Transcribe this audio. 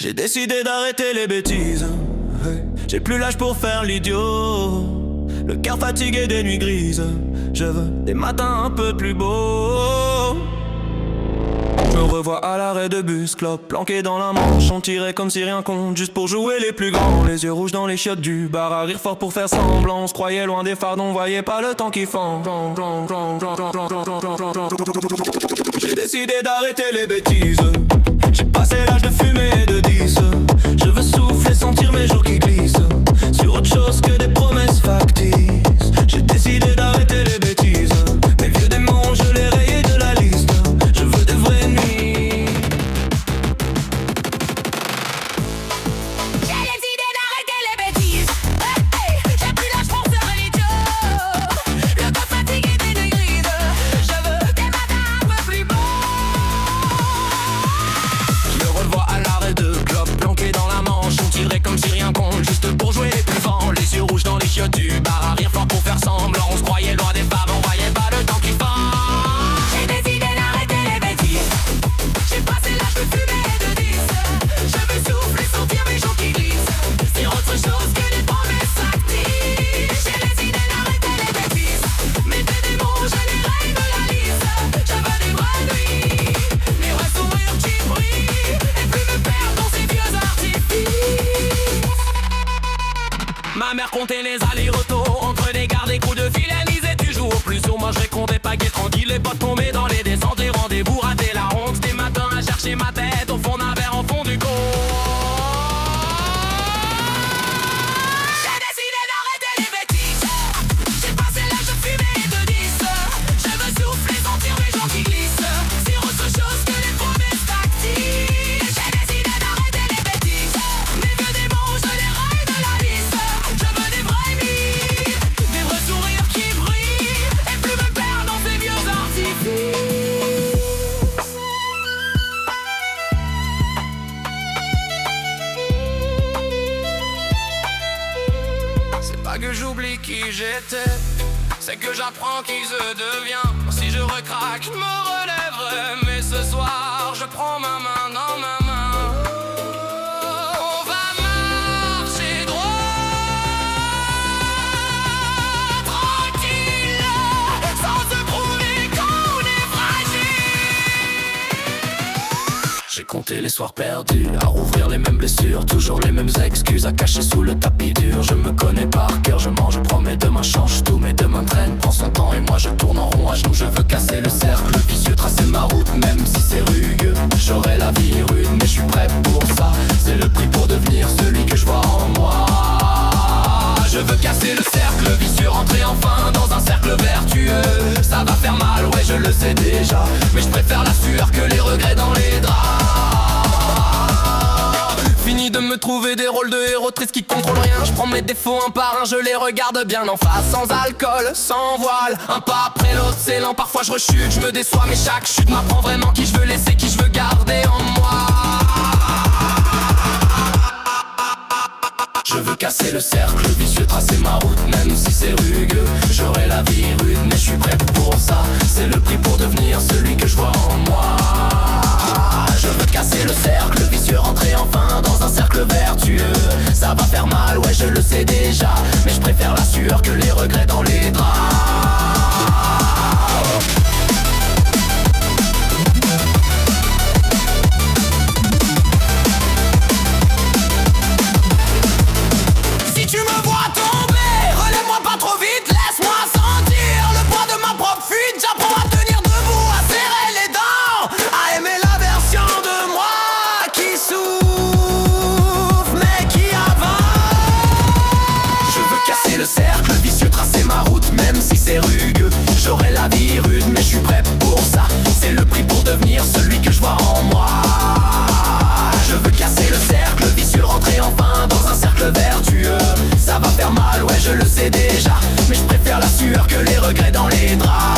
J'ai décidé d'arrêter les bêtises. J'ai plus l'âge pour faire l'idiot. Le cœur fatigué des nuits grises. Je veux des matins un peu plus beaux. Je me revois à l'arrêt de bus, clope planqué dans la manche. On tirait comme si rien compte, juste pour jouer les plus grands. Les yeux rouges dans les chiottes du bar, à rire fort pour faire semblant. On se croyait loin des phares, on voyait pas le temps qui fend. J'ai décidé d'arrêter les bêtises. J'ai passé l'âge de fumer et de 10. Je veux souffler, sentir mes jours qui glissent sur autre chose que des promesses factices. J'ai décidé d'arrêter les bêtises. Mes vieux démons, je les rayais de la liste. Je veux des vraies nuits. J'ai décidé d'arrêter les bêtises. J'ai plus l'âge pour faire l'idiot. Le corps fatigué des nuits grises. Je veux des matins un peu plus beaux. Je me revois à l'arrêt de clope, planqué dans la manche. On tirait comme si rien compte, juste pour jouer les plus forts. Les yeux rouges dans les chiottes du bar, à rire fort pour faire semblant. On se croyait loin des femmes, on voyait pas le temps qui fend. J'ai décidé d'arrêter les bêtises. J'ai passé l'âge de fumer et de 10. Je veux souffler, sentir mes jours qui glissent sur autre chose que des promesses factices. J'ai décidé d'arrêter les bêtises. Mes vieux démons, je les raye de la liste. Je veux des vraies nuits, des vrais sourires qui brillent, et plus me perdre dans ces vieux artifices. Ma mère comptait les allers-retours entre des gardes et coups de fil. Elle disait tu joues au plus sourd. Moi je comptais pas guet tranquille. Les potes tombaient dans les descentes et rendez-vous ratés. La honte des matins à chercher ma tête au fond d'un verre en fond du corps. J'ai décidé d'arrêter les bêtises. J'ai passé l'âge de fumer et de 10. Je veux souffler, sentir mes jours qui glissent sur autre chose que les promesses factices. J'ai décidé d'arrêter les bêtises. Mes vieux démons, je les raye de la liste. Je veux des vraies nuits, des vrais sourires qui brillent, et plus me perdre dans ces vieux artifices. C'est pas que j'oublie qui j'étais, c'est que j'apprends qui je deviens. Si je recraque, je me relèverai. Mais ce soir, je prends ma main dans ma main. On va marcher droit, Tranquille, sans se prouver qu'on est fragile. j'ai compté les soirs perdus, à rouvrir les mêmes blessures. Toujours les mêmes excuses à cacher sous le tapis dur. Je me connais par cœur, je mange, je promets demain change tout. Mes deux mains traînent, prends son temps et moi je tourne en rond à genoux. Je veux casser le cercle vicieux, tracer ma route même si c'est rugueux. J'aurai la vie rude mais je suis prêt pour ça. C'est le prix pour devenir celui que je vois en moi. Je veux casser le cercle vicieux, rentrer enfin dans un cercle vertueux. Ça va faire mal, ouais je le sais déjà, mais je préfère la sueur que les regrets dans les draps. Fini de me trouver des rôles de héros tristes qui contrôlent rien. Je prends mes défauts un par un, je les regarde bien en face. Sans alcool, sans voile, un pas après l'autre c'est lent. Parfois je rechute, je me déçois mais chaque chute m'apprend vraiment qui je veux laisser, qui je veux garder en moi. Je veux casser le cercle vicieux, tracer ma route même si c'est rugueux. J'aurai la vie rude mais je suis prêt pour ça. C'est le prix pour devenir celui que je vois en moi. Je veux casser le cercle vicieux, rentrer enfin dans un cercle vertueux. Ça va faire mal, ouais je le sais déjà, mais je préfère la sueur que les regrets dans les draps. Si tu me vois tomber, relève-moi pas trop vite, laisse-moi sentir le poids de ma propre fuite. J'apprends à tenir debout, à serrer les dents, à aimer la version de moi qui souffre mais qui avance. Je veux casser le cercle vicieux, tracer ma route même si c'est rugueux. J'aurai la vie rude mais je suis prêt pour ça. C'est le prix pour devenir celui que je vois en moi. Je veux casser le cercle vicieux, rentrer enfin dans un cercle vertueux. Ça va faire mal, ouais je le sais déjà, mais je préfère la sueur que les regrets dans les draps.